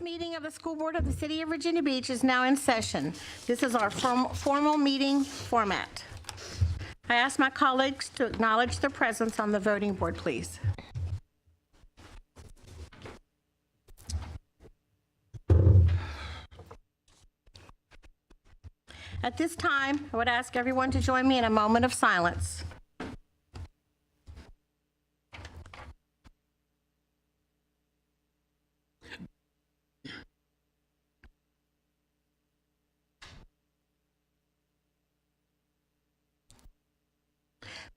This meeting of the School Board of the City of Virginia Beach is now in session. This is our formal meeting format. I ask my colleagues to acknowledge their presence on the voting board, please. At this time, I would ask everyone to join me in a moment of silence.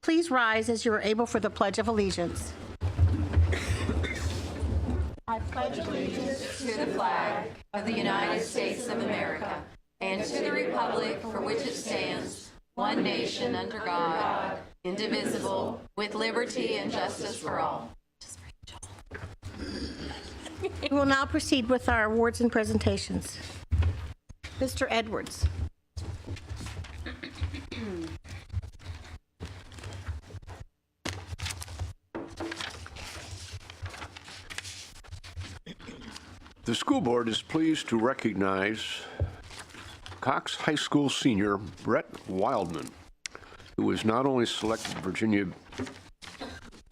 Please rise as you are able for the Pledge of Allegiance. I pledge allegiance to the flag of the United States of America and to the republic for which it stands, one nation under God, indivisible, with liberty and justice for all. We will now proceed with our awards and presentations. Mr. Edwards. The school board is pleased to recognize Cox High School senior Brett Wildman, who was not only selected Virginia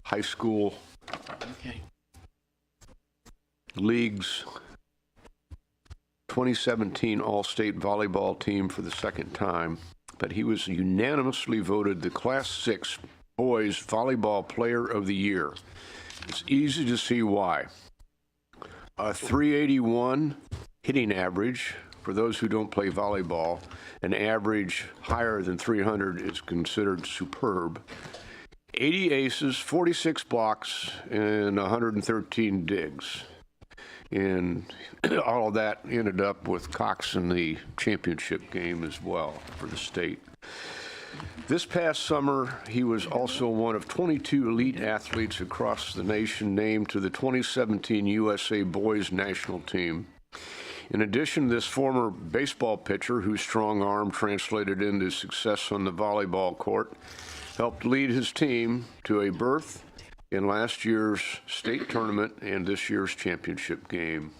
High School League's 2017 All-State Volleyball team for the second time, but he was unanimously voted the Class 6 Boys Volleyball Player of the Year. It's easy to see why. A 381 hitting average, for those who don't play volleyball, an average higher than 300 is considered superb. 80 aces, 46 blocks, and 113 digs. And all of that ended up with Cox in the championship game as well for the state. This past summer, he was also one of 22 elite athletes across the nation named to the 2017 USA Boys National Team. In addition, this former baseball pitcher, whose strong arm translated into success on the volleyball court, helped lead his team to a berth in last year's state tournament and this year's championship game.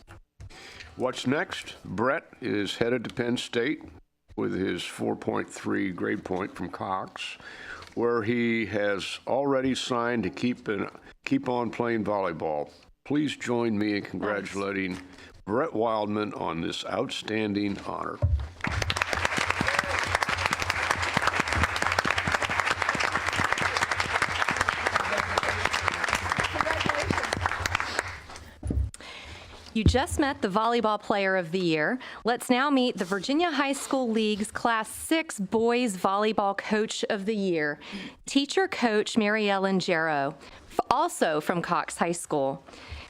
What's next? Brett is headed to Penn State with his 4.3 grade point from Cox, where he has already signed to keep on playing volleyball. Please join me in congratulating Brett Wildman on this outstanding honor. You just met the Volleyball Player of the Year. Let's now meet the Virginia High School League's Class 6 Boys Volleyball Coach of the Year, teacher coach Mary Ellen Jarrow, also from Cox High School.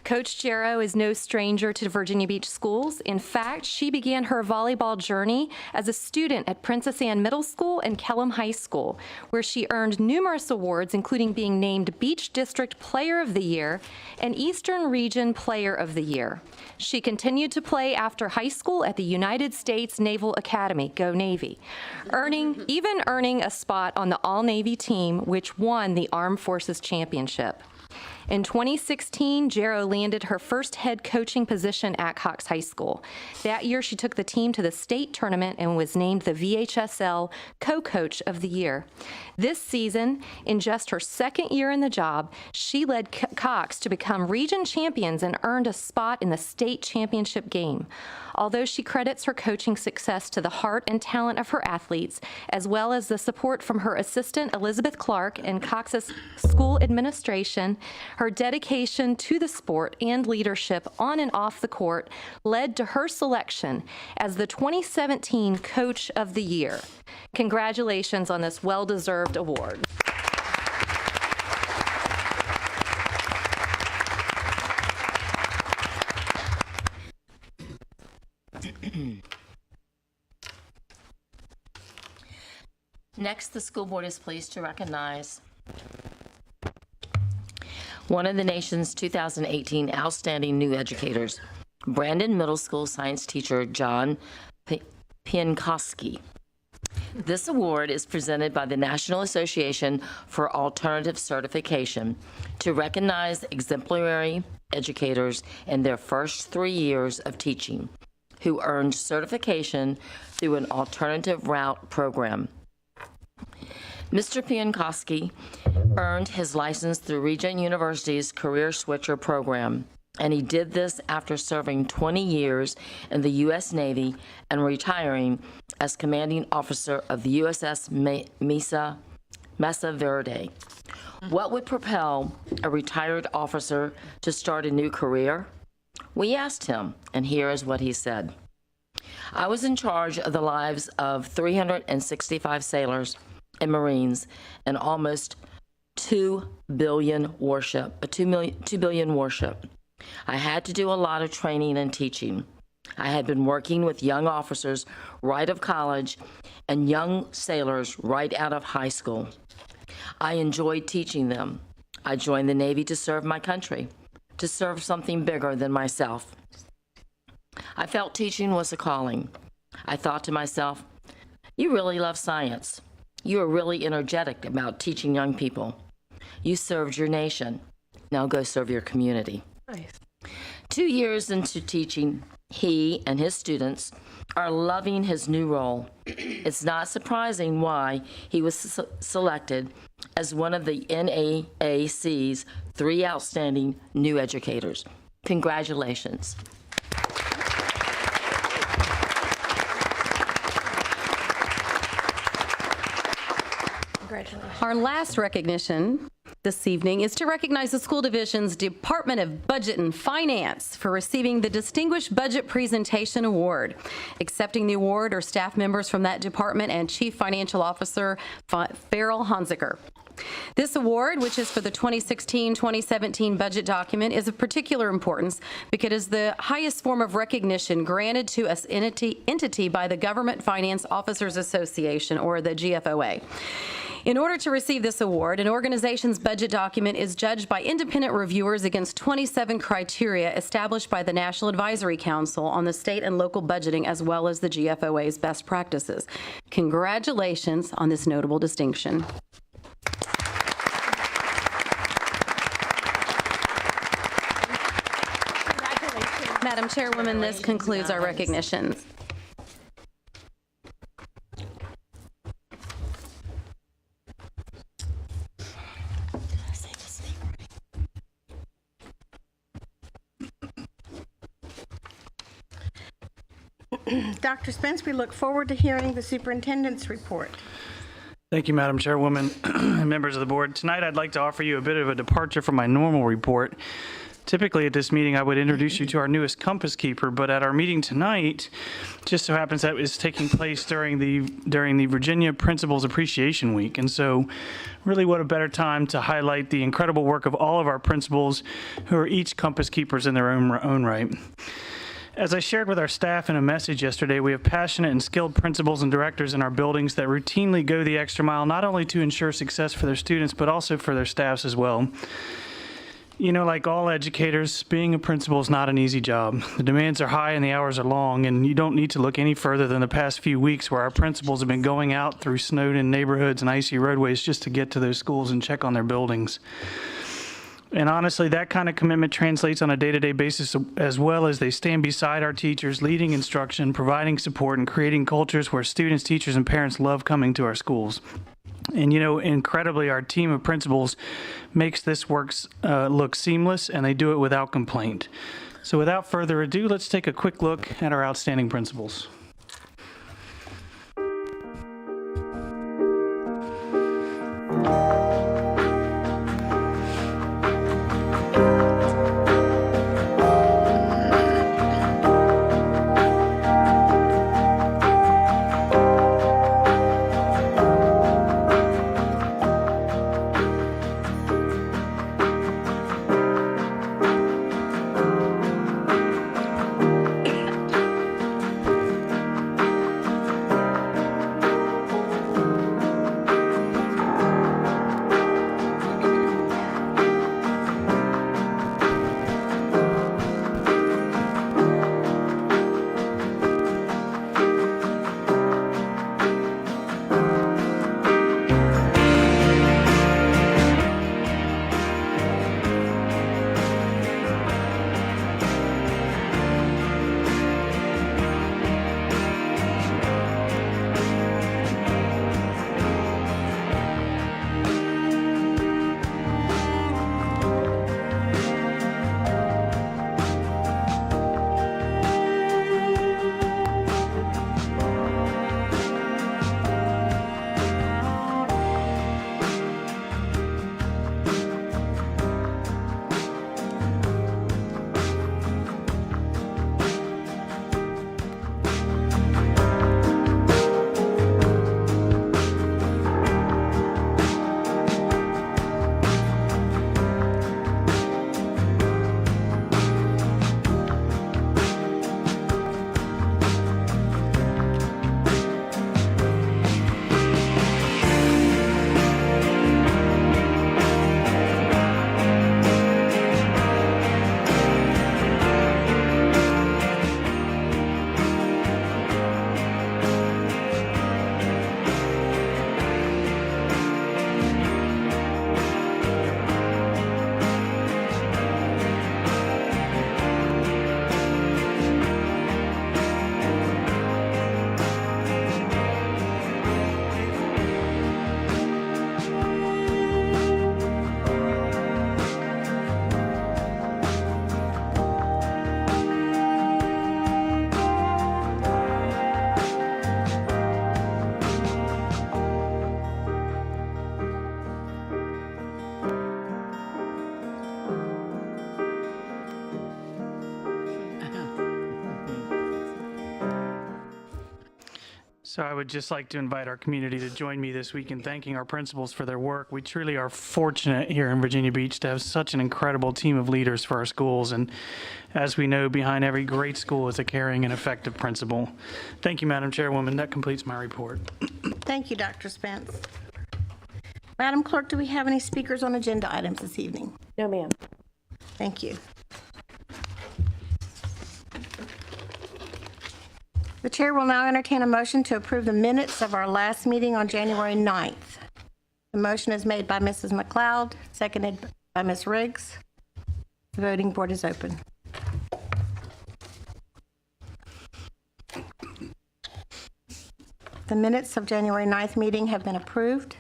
Coach Jarrow is no stranger to Virginia Beach schools. In fact, she began her volleyball journey as a student at Princess Anne Middle School and Kellam High School, where she earned numerous awards, including being named Beach District Player of the Year and Eastern Region Player of the Year. She continued to play after high school at the United States Naval Academy, Go Navy, earning a spot on the All-Navy team, which won the Armed Forces Championship. In 2016, Jarrow landed her first head coaching position at Cox High School. That year, she took the team to the state tournament and was named the VHSL Co-Coach of the Year. This season, in just her second year in the job, she led Cox to become region champions and earned a spot in the state championship game. Although she credits her coaching success to the heart and talent of her athletes, as well as the support from her assistant Elizabeth Clark and Cox's school administration, her dedication to the sport and leadership on and off the court led to her selection as the 2017 Coach of the Year. Congratulations on this well-deserved award. Next, the school board is pleased to recognize one of the nation's 2018 Outstanding New Educators, Brandon Middle School science teacher John Pinkowski. This award is presented by the National Association for Alternative Certification to recognize exemplary educators in their first 3 years of teaching who earned certification through an alternative route program. Mr. Piankowski earned his license through Regent University's Career Switcher program, and he did this after serving 20 years in the U.S. Navy and retiring as commanding officer of the USS Mesa Verde. What would propel a retired officer to start a new career? We asked him, and here is what he said. I was in charge of the lives of 365 sailors and Marines and almost 2 billion warship. I had to do a lot of training and teaching. I had been working with young officers right out of college and young sailors right out of high school. I enjoyed teaching them. I joined the Navy to serve my country, to serve something bigger than myself. I felt teaching was a calling. I thought to myself, you really love science. You are really energetic about teaching young people. You served your nation. Now go serve your community. Nice. 2 years into teaching, he and his students are loving his new role. It's not surprising why he was selected as one of the NAAC's 3 outstanding new educators. Congratulations. Our last recognition this evening is to recognize the school division's Department of Budget and Finance for receiving the Distinguished Budget Presentation Award. Accepting the award are staff members from that department and Chief Financial Officer Farrell Honziker. This award, which is for the 2016-2017 budget document, is of particular importance because it is the highest form of recognition granted to an entity by the Government Finance Officers Association, or the GFOA. In order to receive this award, an organization's budget document is judged by independent reviewers against 27 criteria established by the National Advisory Council on the state and local budgeting, as well as the GFOA's best practices. Congratulations on this notable distinction. Madam Chairwoman, this concludes our recognitions. Dr. Spence, we look forward to hearing the superintendent's report. Thank you, Madam Chairwoman and members of the board. Tonight, I'd like to offer you a bit of a departure from my normal report. Typically at this meeting, I would introduce you to our newest Compass Keeper, but at our meeting tonight, just so happens that is taking place during the Virginia Principals Appreciation Week. And so really what a better time to highlight the incredible work of all of our principals who are each Compass Keepers in their own right. As I shared with our staff in a message yesterday, we have passionate and skilled principals and directors in our buildings that routinely go the extra mile, not only to ensure success for their students, but also for their staffs as well. You know, like all educators, being a principal is not an easy job. The demands are high and the hours are long, and you don't need to look any further than the past few weeks where our principals have been going out through snowed-in neighborhoods and icy roadways just to get to those schools and check on their buildings. And honestly, that kind of commitment translates on a day-to-day basis as well, as they stand beside our teachers, leading instruction, providing support, and creating cultures where students, teachers, and parents love coming to our schools. And, you know, incredibly, our team of principals makes this work look seamless, and they do it without complaint. So without further ado, let's take a quick look at our outstanding principals. So I would just like to invite our community to join me this week in thanking our principals for their work. We truly are fortunate here in Virginia Beach to have such an incredible team of leaders for our schools. And as we know, behind every great school is a caring and effective principal. Thank you, Madam Chairwoman. That completes my report. Thank you, Dr. Spence. Madam Clerk, do we have any speakers on agenda items this evening? No, ma'am. Thank you. The chair will now entertain a motion to approve the minutes of our last meeting on January 9th. The motion is made by Mrs. McLeod, seconded by Ms. Riggs. The voting board is open. The minutes of January 9th meeting have been approved.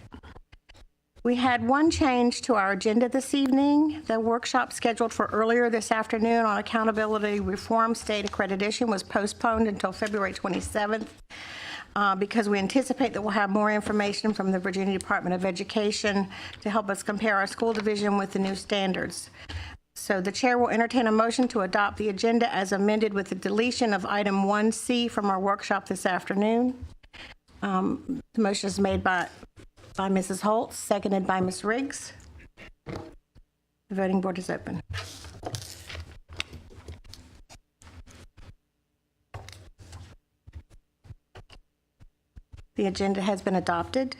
We had one change to our agenda this evening. The workshop scheduled for earlier this afternoon on accountability reform state accreditation was postponed until February 27th because we anticipate that we'll have more information from the Virginia Department of Education to help us compare our school division with the new standards. So the chair will entertain a motion to adopt the agenda as amended with the deletion of item 1C from our workshop this afternoon. The motion is made by Mrs. Holtz, seconded by Ms. Riggs. The voting board is open. The agenda has been adopted.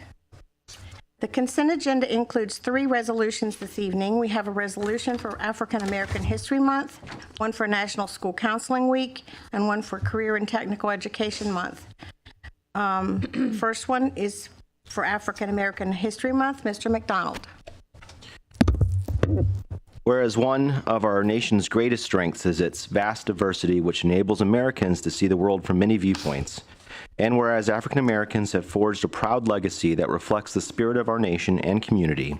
The consent agenda includes 3 resolutions this evening. We have a resolution for African American History Month, one for National School Counseling Week, and one for Career and Technical Education Month. First one is for African American History Month. Mr. McDonald. Whereas one of our nation's greatest strengths is its vast diversity, which enables Americans to see the world from many viewpoints. And whereas African Americans have forged a proud legacy that reflects the spirit of our nation and community.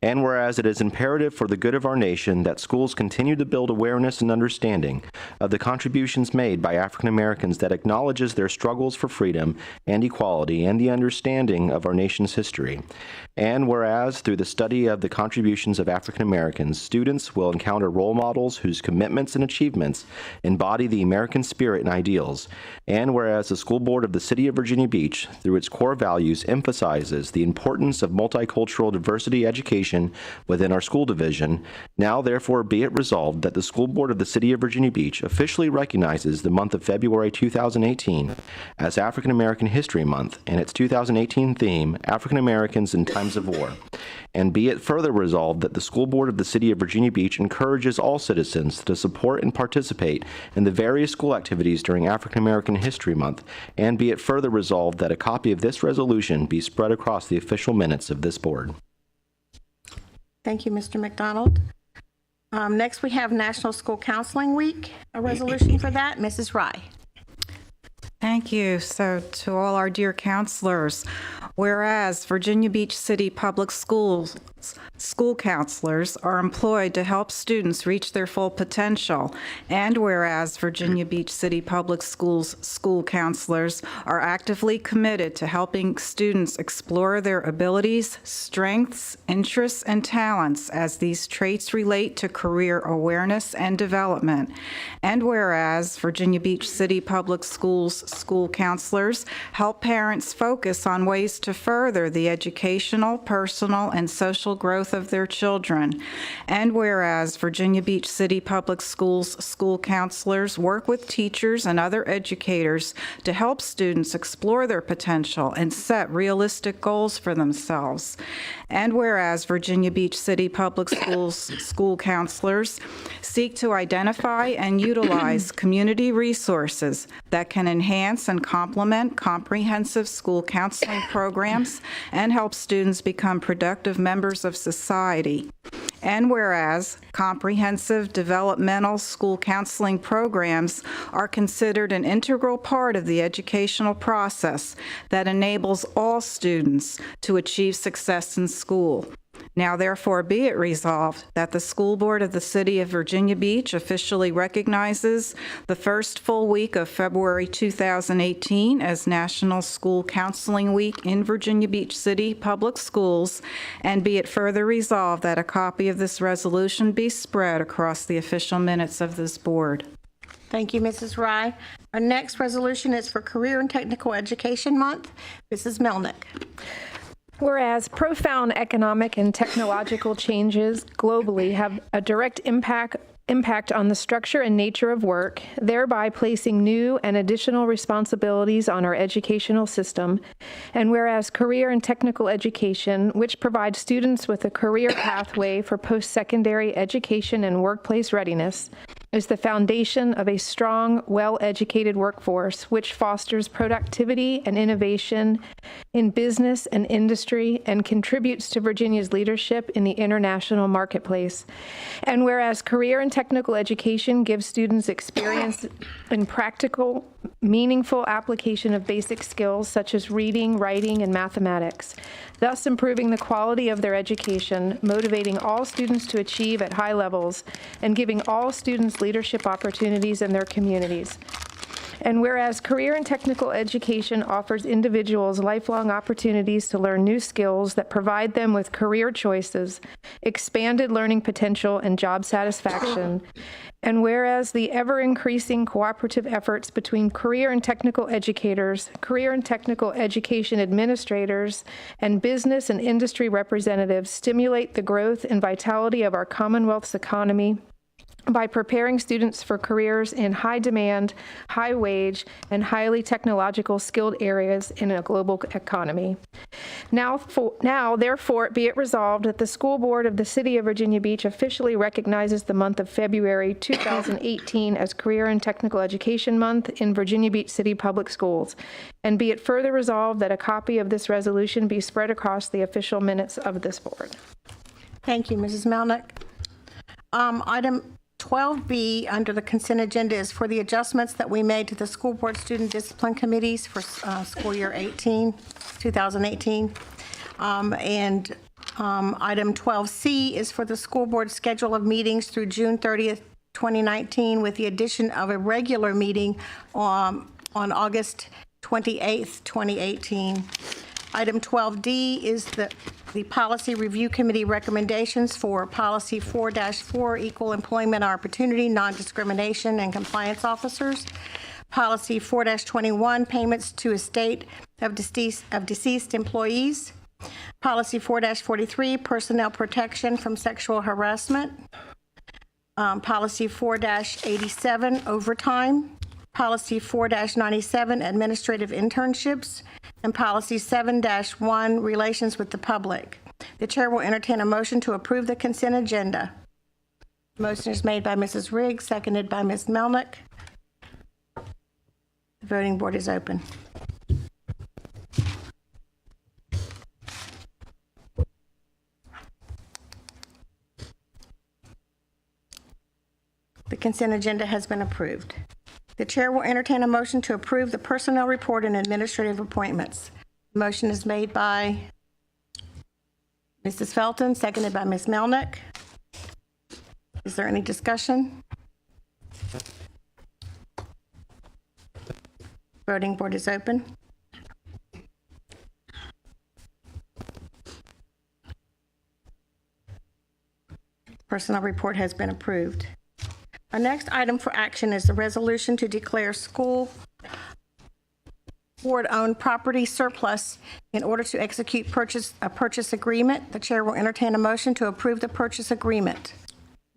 And whereas it is imperative for the good of our nation that schools continue to build awareness and understanding of the contributions made by African Americans that acknowledges their struggles for freedom and equality and the understanding of our nation's history. And whereas through the study of the contributions of African Americans, students will encounter role models whose commitments and achievements embody the American spirit and ideals. And whereas the school board of the City of Virginia Beach, through its core values, emphasizes the importance of multicultural diversity education within our school division, now therefore be it resolved that the school board of the City of Virginia Beach officially recognizes the month of February 2018 as African American History Month and its 2018 theme, African Americans in Times of War. And be it further resolved that the school board of the City of Virginia Beach encourages all citizens to support and participate in the various school activities during African American History Month. And be it further resolved that a copy of this resolution be spread across the official minutes of this board. Thank you, Mr. McDonald. Next, we have National School Counseling Week, a resolution for that. Mrs. Rye. Thank you. So to all our dear counselors, whereas Virginia Beach City Public Schools school counselors are employed to help students reach their full potential, and whereas Virginia Beach City Public Schools school counselors are actively committed to helping students explore their abilities, strengths, interests, and talents as these traits relate to career awareness and development, and whereas Virginia Beach City Public Schools school counselors help parents focus on ways to further the educational, personal, and social growth of their children. And whereas Virginia Beach City Public Schools school counselors work with teachers and other educators to help students explore their potential and set realistic goals for themselves. And whereas Virginia Beach City Public Schools school counselors seek to identify and utilize community resources that can enhance and complement comprehensive school counseling programs and help students become productive members of society. And whereas comprehensive developmental school counseling programs are considered an integral part of the educational process that enables all students to achieve success in school. Now therefore be it resolved that the school board of the City of Virginia Beach officially recognizes the first full week of February 2018 as National School Counseling Week in Virginia Beach City Public Schools, and be it further resolved that a copy of this resolution be spread across the official minutes of this board. Thank you, Mrs. Rye. Our next resolution is for Career and Technical Education Month. Mrs. Melnick. Whereas profound economic and technological changes globally have a direct impact on the structure and nature of work, thereby placing new and additional responsibilities on our educational system. And whereas career and technical education, which provides students with a career pathway for post-secondary education and workplace readiness, is the foundation of a strong, well-educated workforce, which fosters productivity and innovation in business and industry and contributes to Virginia's leadership in the international marketplace. And whereas career and technical education gives students experience in practical, meaningful application of basic skills such as reading, writing, and mathematics, thus improving the quality of their education, motivating all students to achieve at high levels, and giving all students leadership opportunities in their communities. And whereas career and technical education offers individuals lifelong opportunities to learn new skills that provide them with career choices, expanded learning potential, and job satisfaction. And whereas the ever-increasing cooperative efforts between career and technical educators, career and technical education administrators, and business and industry representatives stimulate the growth and vitality of our Commonwealth's economy by preparing students for careers in high demand, high wage, and highly technological skilled areas in a global economy. Now, therefore, be it resolved that the School Board of the City of Virginia Beach officially recognizes the month of February 2018 as Career and Technical Education Month in Virginia Beach City Public Schools. And be it further resolved that a copy of this resolution be spread across the official minutes of this board. Thank you, Mrs. Melnick. Item 12B under the consent agenda is for the adjustments that we made to the school board student discipline committees for school year 2018. Item 12C is for the school board schedule of meetings through June 30th, 2019, with the addition of a regular meeting on August 28th, 2018. Item 12D is the Policy Review Committee recommendations for Policy 4-4, Equal Employment Opportunity, Non-Discrimination, and Compliance Officers. Policy 4-21, Payments to Estate of Deceased Employees. Policy 4-43, Personnel Protection from Sexual Harassment. Policy 4-87, Overtime. Policy 4-97, Administrative Internships. And Policy 7-1, Relations with the Public. The chair will entertain a motion to approve the consent agenda. Motion is made by Mrs. Riggs, seconded by Ms. Melnick. The voting board is open. The consent agenda has been approved. The chair will entertain a motion to approve the personnel report and administrative appointments. The motion is made by Mrs. Felton, seconded by Ms. Melnick. Is there any discussion? Voting board is open. Personnel report has been approved. Our next item for action is the resolution to declare school board-owned property surplus in order to execute a purchase agreement. The chair will entertain a motion to approve the purchase agreement.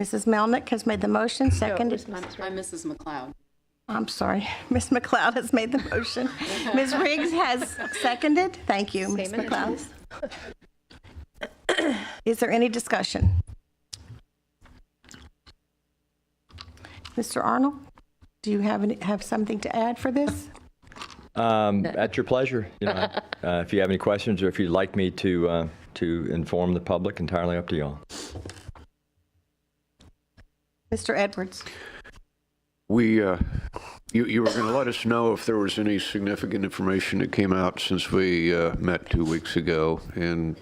Mrs. Melnick has made the motion, seconded. By Mrs. McLeod. I'm sorry, Ms. McLeod has made the motion. Ms. Riggs has seconded. Thank you, Ms. McLeod. Is there any discussion? Mr. Arnold, do you have something to add for this? At your pleasure. If you have any questions or if you'd like me to inform the public, entirely up to y'all. Mr. Edwards. You were going to let us know if there was any significant information that came out since we met 2 weeks ago, and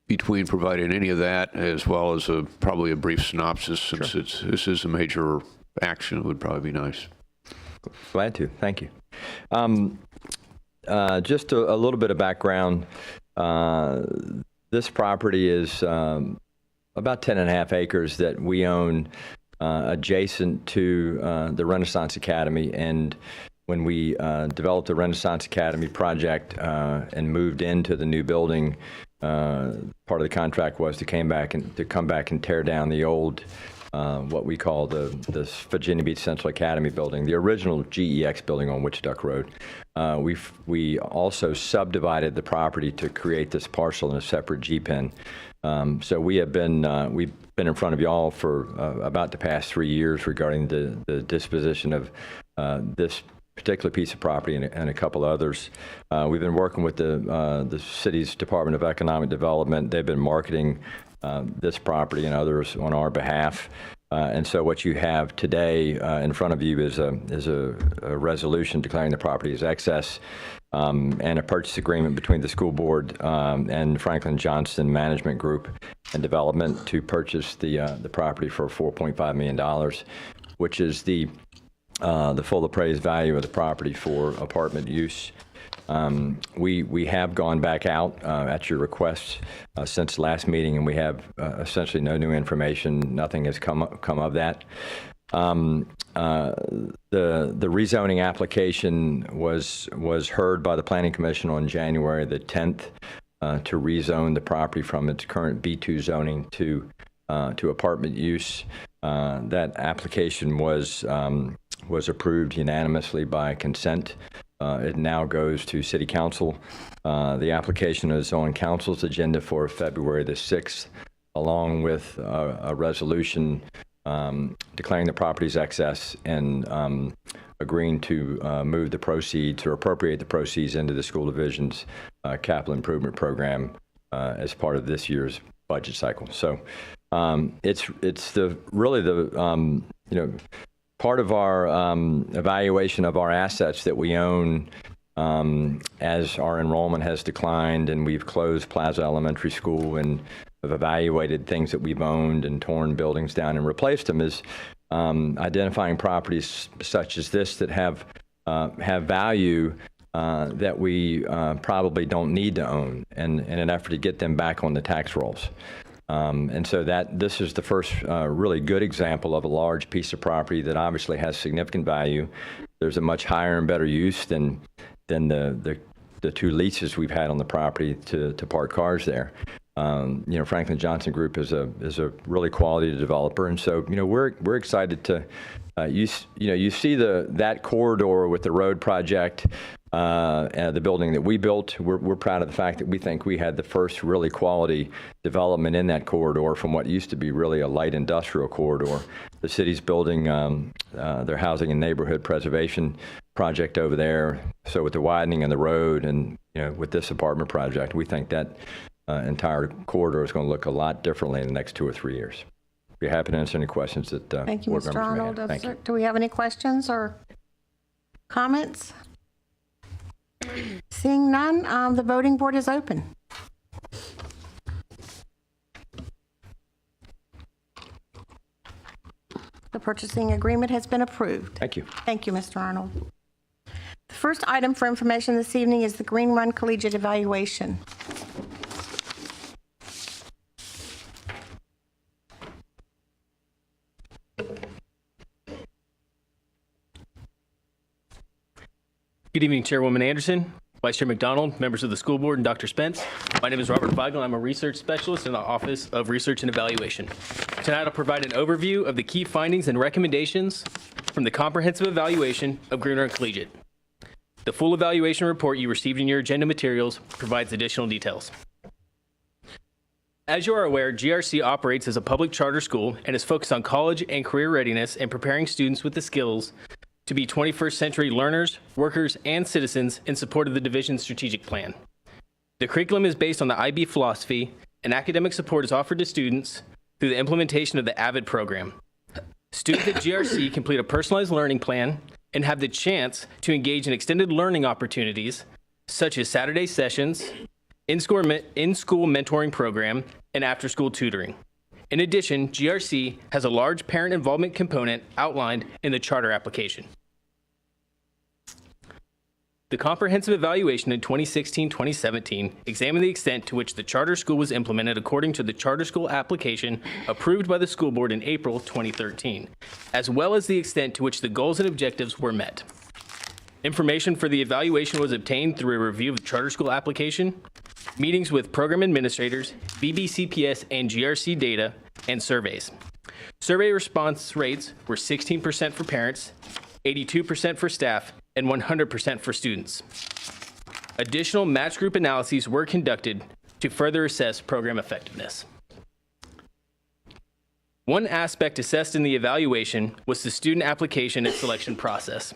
between providing any of that as well as probably a brief synopsis, since this is a major action, it would probably be nice. Glad to. Thank you. Just a little bit of background. This property is about 10.5 acres that we own adjacent to the Renaissance Academy. And when we developed the Renaissance Academy project and moved into the new building, part of the contract was to come back and tear down the old, what we call the Virginia Beach Central Academy building, the original GEX building on Witch Duck Road. We also subdivided the property to create this parcel in a separate GPEN. So we've been in front of y'all for about the past 3 years regarding the disposition of this particular piece of property and a couple others. We've been working with the city's Department of Economic Development. They've been marketing this property and others on our behalf. And so what you have today in front of you is a resolution declaring the property as excess, and a purchase agreement between the school board and Franklin Johnston Management Group and Development to purchase the property for $4.5 million, which is the full appraised value of the property for apartment use. We have gone back out at your request since last meeting, and we have essentially no new information. Nothing has come of that. The rezoning application was heard by the Planning Commission on January the 10th to rezone the property from its current B2 zoning to apartment use. That application was approved unanimously by consent. It now goes to City Council. The application is on Council's agenda for February the 6th, along with a resolution declaring the property's excess and agreeing to move the proceeds or appropriate the proceeds into the school division's capital improvement program as part of this year's budget cycle. So it's really the part of our evaluation of our assets that we own as our enrollment has declined and we've closed Plaza Elementary School and have evaluated things that we've owned and torn buildings down and replaced them is identifying properties such as this that have value that we probably don't need to own in an effort to get them back on the tax rolls. And so this is the first really good example of a large piece of property that obviously has significant value. There's a much higher and better use than the two leases we've had on the property to park cars there. Franklin Johnston Group is a really quality developer, and so we're excited to you see that corridor with the road project. The building that we built, we're proud of the fact that we think we had the first really quality development in that corridor from what used to be really a light industrial corridor. The city's building their housing and neighborhood preservation project over there. So with the widening of the road and with this apartment project, we think that entire corridor is going to look a lot differently in the next 2 or 3 years. Be happy to answer any questions that Thank you, board Mr. members may have. Arnold. Thank you. Do we have any questions or comments? Seeing none, the voting board is open. The purchasing agreement has been approved. Thank you. Thank you, Mr. Arnold. The first item for information this evening is the Green Run Collegiate Evaluation. Good evening, Chairwoman Anderson, Vice Chair McDonald, members of the school board, and Dr. Spence. My name is Robert Feigl. I'm a research specialist in the Office of Research and Evaluation. Tonight, I'll provide an overview of the key findings and recommendations from the comprehensive evaluation of Green Run Collegiate. The full evaluation report you received in your agenda materials provides additional details. As you are aware, GRC operates as a public charter school and is focused on college and career readiness and preparing students with the skills to be 21st century learners, workers, and citizens in support of the division's strategic plan. The curriculum is based on the IB philosophy, and academic support is offered to students through the implementation of the AVID program. Students at GRC complete a personalized learning plan and have the chance to engage in extended learning opportunities, such as Saturday sessions, in-school mentoring program, and after-school tutoring. In addition, GRC has a large parent involvement component outlined in the charter application. The comprehensive evaluation in 2016-2017 examined the extent to which the charter school was implemented according to the charter school application approved by the school board in April 2013, as well as the extent to which the goals and objectives were met. Information for the evaluation was obtained through a review of the charter school application, meetings with program administrators, BBCPS and GRC data, and surveys. Survey response rates were 16% for parents, 82% for staff, and 100% for students. Additional match group analyses were conducted to further assess program effectiveness. One aspect assessed in the evaluation was the student application and selection process.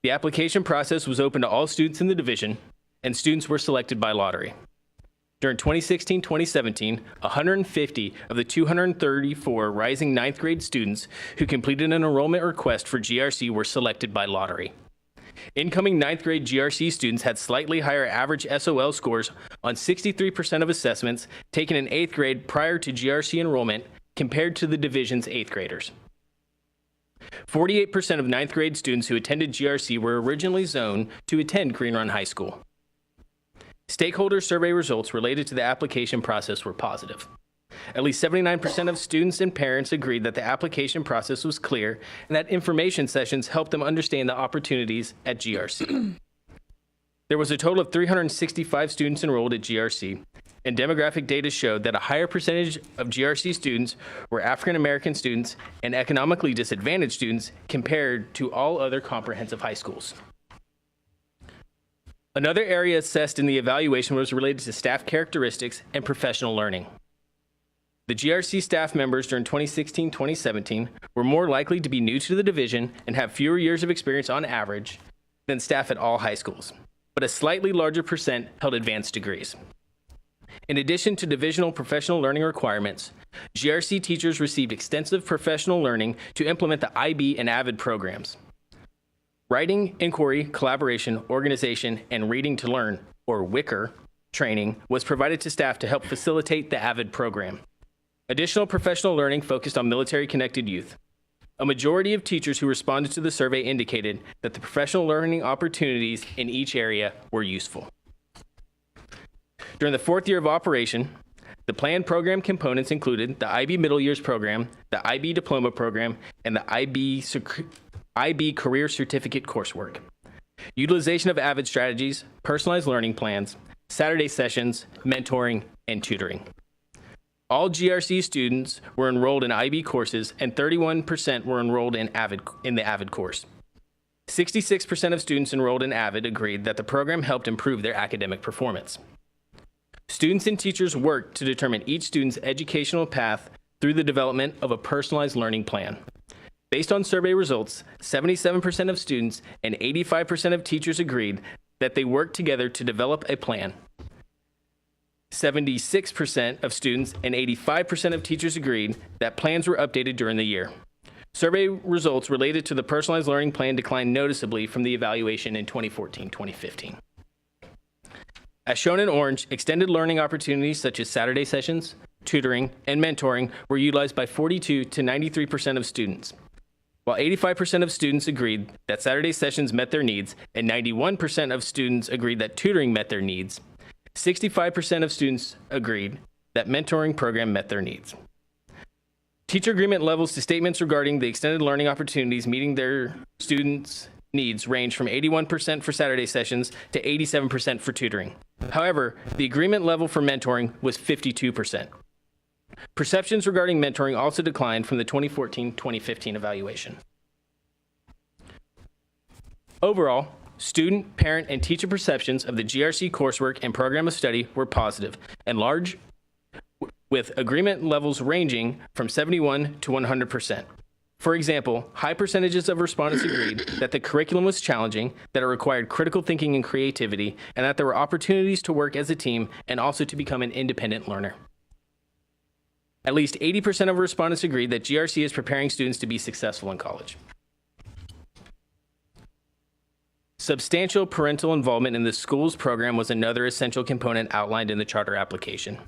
The application process was open to all students in the division, and students were selected by lottery. During 2016-2017, 150 of the 234 rising 9th grade students who completed an enrollment request for GRC were selected by lottery. Incoming 9th grade GRC students had slightly higher average SOL scores on 63% of assessments taken in 8th grade prior to GRC enrollment compared to the division's 8th graders. 48% of 9th grade students who attended GRC were originally zoned to attend Green Run High School. Stakeholder survey results related to the application process were positive. At least 79% of students and parents agreed that the application process was clear and that information sessions helped them understand the opportunities at GRC. There was a total of 365 students enrolled at GRC, and demographic data showed that a higher percentage of GRC students were African American students and economically disadvantaged students compared to all other comprehensive high schools. Another area assessed in the evaluation was related to staff characteristics and professional learning. The GRC staff members during 2016-2017 were more likely to be new to the division and have fewer years of experience on average than staff at all high schools, but a slightly larger percent held advanced degrees. In addition to divisional professional learning requirements, GRC teachers received extensive professional learning to implement the IB and AVID programs. Writing, inquiry, collaboration, organization, and reading to learn, or WICR, training was provided to staff to help facilitate the AVID program. Additional professional learning focused on military-connected youth. A majority of teachers who responded to the survey indicated that the professional learning opportunities in each area were useful. During the 4th year of operation, the planned program components included the IB Middle Years Program, the IB Diploma Program, and the IB Career Certificate coursework. Utilization of AVID strategies, personalized learning plans, Saturday sessions, mentoring, and tutoring. All GRC students were enrolled in IB courses, and 31% were enrolled in the AVID course. 66% of students enrolled in AVID agreed that the program helped improve their academic performance. Students and teachers worked to determine each student's educational path through the development of a personalized learning plan. Based on survey results, 77% of students and 85% of teachers agreed that they worked together to develop a plan. 76% of students and 85% of teachers agreed that plans were updated during the year. Survey results related to the personalized learning plan declined noticeably from the evaluation in 2014-2015. As shown in orange, extended learning opportunities such as Saturday sessions, tutoring, and mentoring were utilized by 42 to 93% of students. While 85% of students agreed that Saturday sessions met their needs and 91% of students agreed that tutoring met their needs, 65% of students agreed that mentoring program met their needs. Teacher agreement levels to statements regarding the extended learning opportunities meeting their students' needs range from 81% for Saturday sessions to 87% for tutoring. However, the agreement level for mentoring was 52%. Perceptions regarding mentoring also declined from the 2014-2015 evaluation. Overall, student, parent, and teacher perceptions of the GRC coursework and program of study were positive and large, with agreement levels ranging from 71 to 100%. For example, high percentages of respondents agreed that the curriculum was challenging, that it required critical thinking and creativity, and that there were opportunities to work as a team and also to become an independent learner. At least 80% of respondents agreed that GRC is preparing students to be successful in college. Substantial parental involvement in the school's program was another essential component outlined in the charter application.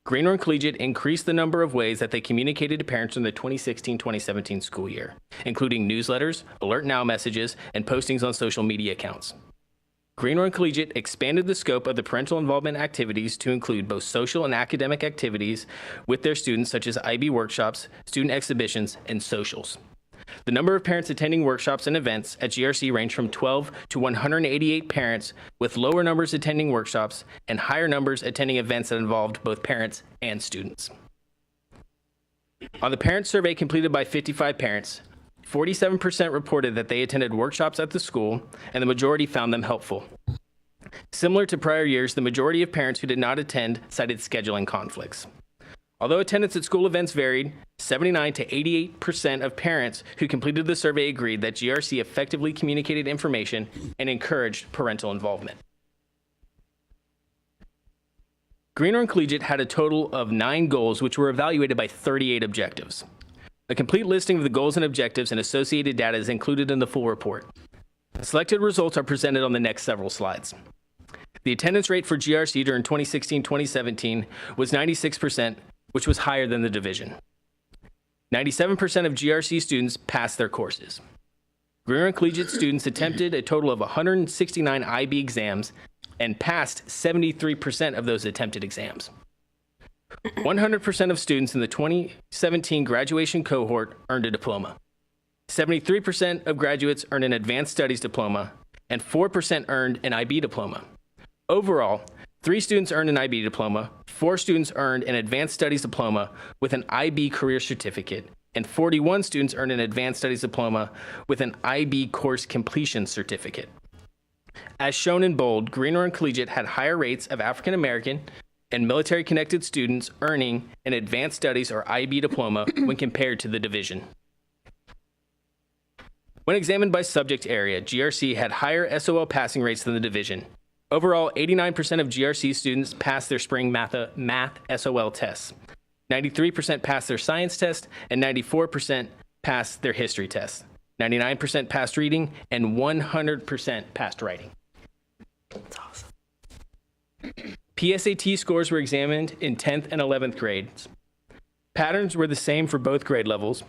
Green Run Collegiate increased the number of ways that they communicated to parents in the 2016-2017 school year, including newsletters, alert now messages, and postings on social media accounts. Greenhorn Collegiate expanded the scope of the parental involvement activities to include both social and academic activities with their students, such as IB workshops, student exhibitions, and socials. The number of parents attending workshops and events at GRC ranged from 12 to 188 parents, with lower numbers attending workshops and higher numbers attending events that involved both parents and students. On the parent survey completed by 55 parents, 47% reported that they attended workshops at the school, and the majority found them helpful. Similar to prior years, the majority of parents who did not attend cited scheduling conflicts. Although attendance at school events varied, 79 to 88% of parents who completed the survey agreed that GRC effectively communicated information and encouraged parental involvement. Greenhorn Collegiate had a total of 9 goals, which were evaluated by 38 objectives. A complete listing of the goals and objectives and associated data is included in the full report. Selected results are presented on the next several slides. The attendance rate for GRC during 2016-2017 was 96%, which was higher than the division. 97% of GRC students passed their courses. Greenhorn Collegiate students attempted a total of 169 IB exams and passed 73% of those attempted exams. 100% of students in the 2017 graduation cohort earned a diploma. 73% of graduates earned an advanced studies diploma, and 4% earned an IB diploma. Overall, 3 students earned an IB diploma, 4 students earned an advanced studies diploma with an IB career certificate, and 41 students earned an advanced studies diploma with an IB course completion certificate. As shown in bold, Greenhorn Collegiate had higher rates of African American and military-connected students earning an advanced studies or IB diploma when compared to the division. When examined by subject area, GRC had higher SOL passing rates than the division. Overall, 89% of GRC students passed their spring math SOL tests. 93% passed their science test, and 94% passed their history test. 99% passed reading, and 100% passed writing. That's awesome. PSAT scores were examined in 10th and 11th grades. Patterns were the same for both grade levels.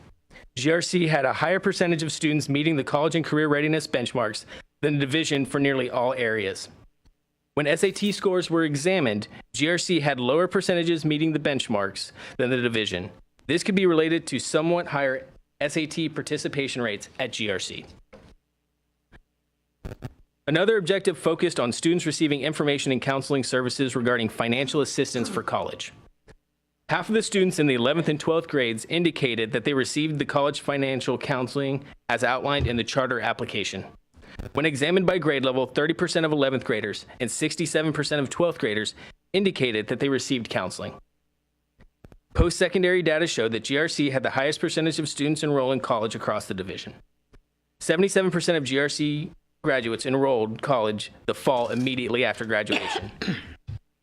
GRC had a higher percentage of students meeting the college and career readiness benchmarks than the division for nearly all areas. When SAT scores were examined, GRC had lower percentages meeting the benchmarks than the division. This could be related to somewhat higher SAT participation rates at GRC. Another objective focused on students receiving information and counseling services regarding financial assistance for college. Half of the students in the 11th and 12th grades indicated that they received the college financial counseling as outlined in the charter application. When examined by grade level, 30% of 11th graders and 67% of 12th graders indicated that they received counseling. Post-secondary data showed that GRC had the highest percentage of students enroll in college across the division. 77% of GRC graduates enrolled college the fall immediately after graduation.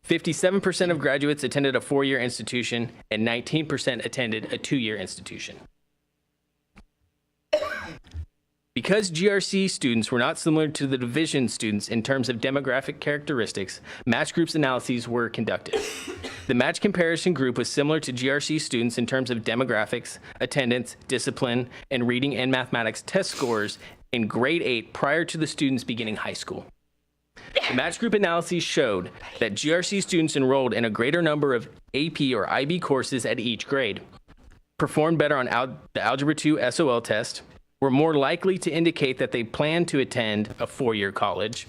57% of graduates attended a 4-year institution, and 19% attended a 2-year institution. Because GRC students were not similar to the division students in terms of demographic characteristics, match groups analyses were conducted. The match comparison group was similar to GRC students in terms of demographics, attendance, discipline, and reading and mathematics test scores in grade 8 prior to the students beginning high school. The match group analyses showed that GRC students enrolled in a greater number of AP or IB courses at each grade, performed better on the Algebra 2 SOL test, were more likely to indicate that they planned to attend a 4-year college,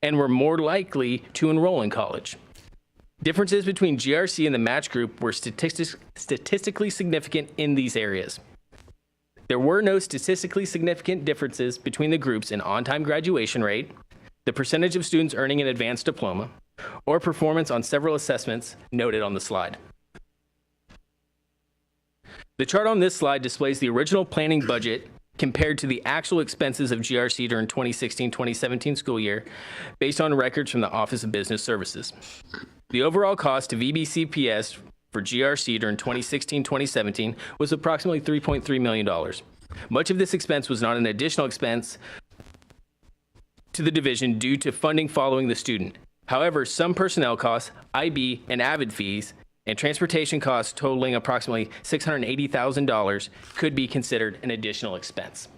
and were more likely to enroll in college. Differences between GRC and the match group were statistically significant in these areas. There were no statistically significant differences between the groups in on-time graduation rate, the percentage of students earning an advanced diploma, or performance on several assessments noted on the slide. The chart on this slide displays the original planning budget compared to the actual expenses of GRC during 2016-2017 school year based on records from the Office of Business Services. The overall cost of EBCPS for GRC during 2016-2017 was approximately $3.3 million. Much of this expense was not an additional expense to the division due to funding following the student. However, some personnel costs, IB and AVID fees, and transportation costs totaling approximately $680,000 could be considered an additional expense.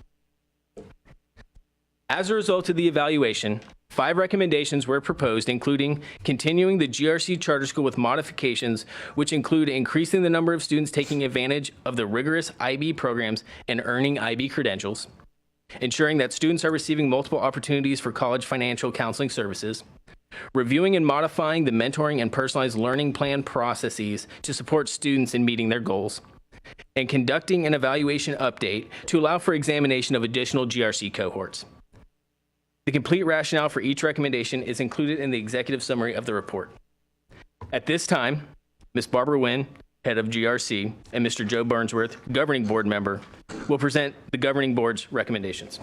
As a result of the evaluation, 5 recommendations were proposed, including continuing the GRC charter school with modifications, which include increasing the number of students taking advantage of the rigorous IB programs and earning IB credentials, ensuring that students are receiving multiple opportunities for college financial counseling services, reviewing and modifying the mentoring and personalized learning plan processes to support students in meeting their goals, and conducting an evaluation update to allow for examination of additional GRC cohorts. The complete rationale for each recommendation is included in the executive summary of the report. At this time, Ms. Barbara Wynn, head of GRC, and Mr. Joe Burnsworth, governing board member, will present the governing board's recommendations.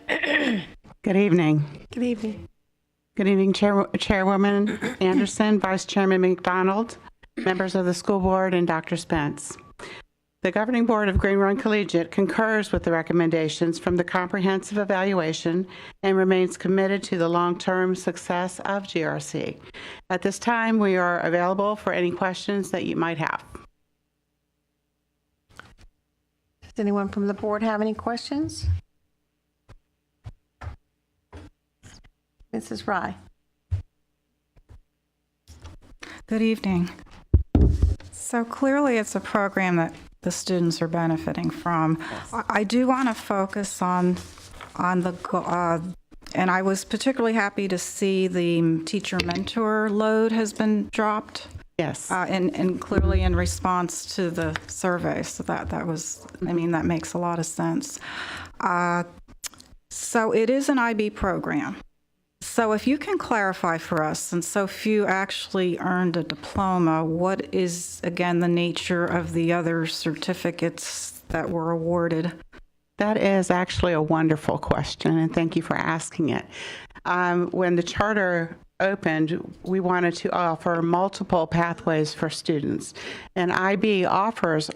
Good evening. Good evening. Good evening, Chairwoman Anderson, Vice Chairman McDonald, members of the school board, and Dr. Spence. The governing board of Green Run Collegiate concurs with the recommendations from the comprehensive evaluation and remains committed to the long-term success of GRC. At this time, we are available for any questions that you might have. Does anyone from the board have any questions? Mrs. Rye. Good evening. So clearly it's a program that the students are benefiting from. I do want to focus on the, and I was particularly happy to see the teacher mentor load has been dropped. Yes. And clearly in response to the survey. So that was, I mean, that makes a lot of sense. So it is an IB program. So if you can clarify for us, since so few actually earned a diploma, what is, again, the nature of the other certificates that were awarded? That is actually a wonderful question, and thank you for asking it. When the charter opened, we wanted to offer multiple pathways for students. And IB offers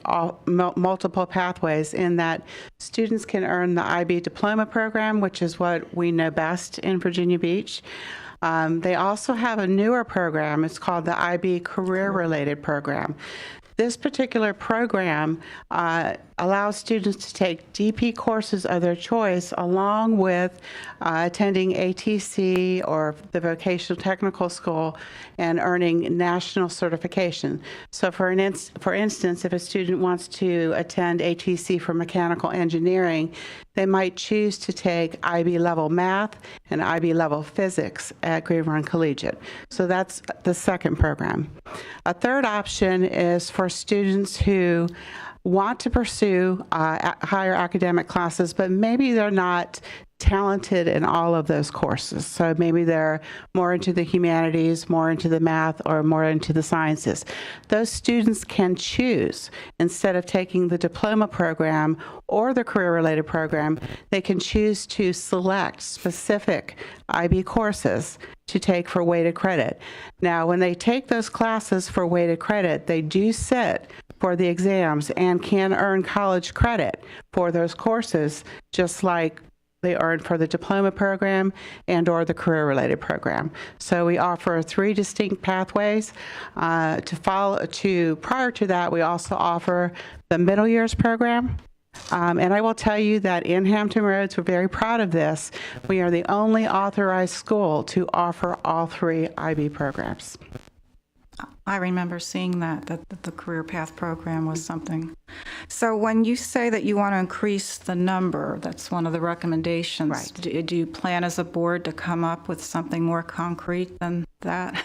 multiple pathways in that students can earn the IB diploma program, which is what we know best in Virginia Beach. They also have a newer program. It's called the IB Career-Related Program. This particular program allows students to take DP courses of their choice along with attending ATC or the vocational technical school and earning national certification. So for instance, if a student wants to attend ATC for mechanical engineering, they might choose to take IB level math and IB level physics at Green Run Collegiate. So that's the second program. A third option is for students who want to pursue higher academic classes, but maybe they're not talented in all of those courses. So maybe they're more into the humanities, more into the math, or more into the sciences. Those students can choose, instead of taking the diploma program or the career-related program, they can choose to select specific IB courses to take for weighted credit. Now, when they take those classes for weighted credit, they do sit for the exams and can earn college credit for those courses, just like they earn for the diploma program and or the career-related program. So we offer 3 distinct pathways. Prior to that, we also offer the middle years program. And I will tell you that in Hampton Roads, we're very proud of this. We are the only authorized school to offer all 3 IB programs. I remember seeing that the career path program was something. So when you say that you want to increase the number, that's one of the recommendations. Right. Do you plan as a board to come up with something more concrete than that?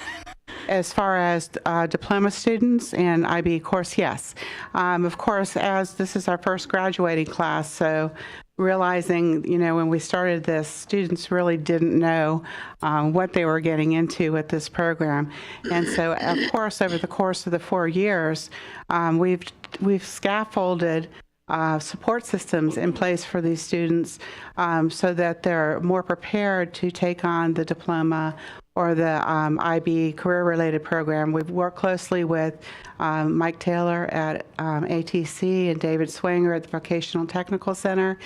As far as diploma students and IB course, yes. Of course, as this is our first graduating class, so realizing, when we started this, students really didn't know what they were getting into with this program. And so, of course, over the course of the 4 years, we've scaffolded support systems in place for these students so that they're more prepared to take on the diploma or the IB career-related program. We've worked closely with Mike Taylor at ATC and David Swanger at the Vocational Technical Center.